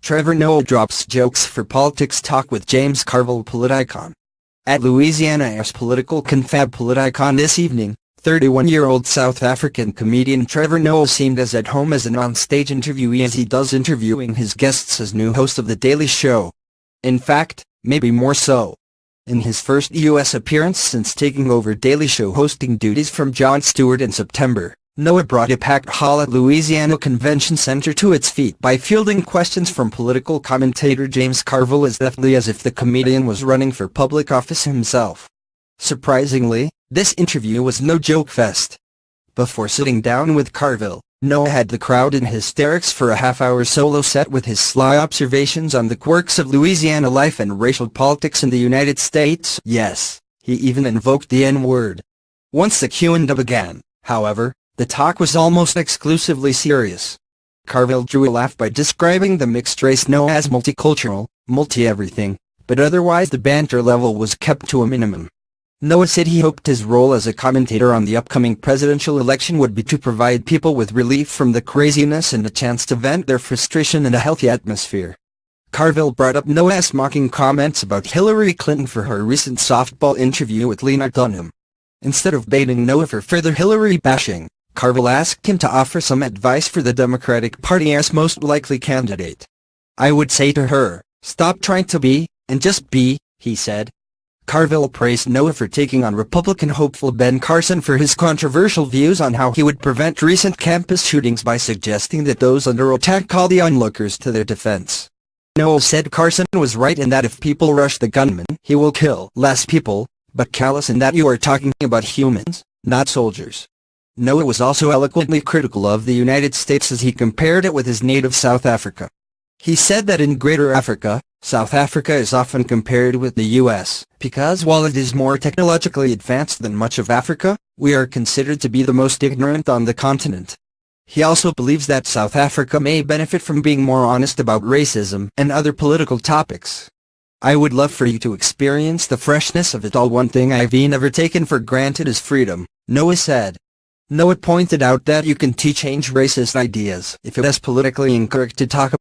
Trevor Noah drops jokes for politics talk with James Carville Politicon. At Louisiana's political confab Politicon this evening, 31-year-old South African comedian Trevor Noah seemed as at home as an on-stage interviewee as he does interviewing his guests as new host of The Daily Show. In fact, maybe more so. In his first U.S. appearance since taking over Daily Show hosting duties from Jon Stewart in September, Noah brought a packed hall at Louisiana Convention Center to its feet by fielding questions from political commentator James Carville as deftly as if the comedian was running for public office himself. Surprisingly, this interview was no joke fest. Before sitting down with Carville, Noah had the crowd in hysterics for a half-hour solo set with his sly observations on the quirks of Louisiana life and racial politics in the United States. Yes, he even invoked the N-word. Once the Q&A began, however, the talk was almost exclusively serious. Carville drew a laugh by describing the mixed race Noah as multicultural, multi-everything, but otherwise the banter level was kept to a minimum. Noah said he hoped his role as a commentator on the upcoming presidential election would be to provide people with relief from the craziness and a chance to vent their frustration in a healthy atmosphere. Carville brought up Noah's mocking comments about Hillary Clinton for her recent softball interview with Lena Dunham. Instead of baiting Noah for further Hillary bashing, Carville asked him to offer some advice for the Democratic Party's most likely candidate. "I would say to her, stop trying to be, and just be," he said. Carville praised Noah for taking on Republican hopeful Ben Carson for his controversial views on how he would prevent recent campus shootings by suggesting that those under attack call the onlookers to their defense. Noah said Carson was right in that if people rush the gunman, he will kill less people, but callous in that you are talking about humans, not soldiers. Noah was also eloquently critical of the United States as he compared it with his native South Africa. He said that in Greater Africa, South Africa is often compared with the U.S., because while it is more technologically advanced than much of Africa, we are considered to be the most ignorant on the continent. He also believes that South Africa may benefit from being more honest about racism and other political topics. "I would love for you to experience the freshness of it all. One thing I've never taken for granted is freedom," Noah said. Noah pointed out that you can change racist ideas if it is politically incorrect to talk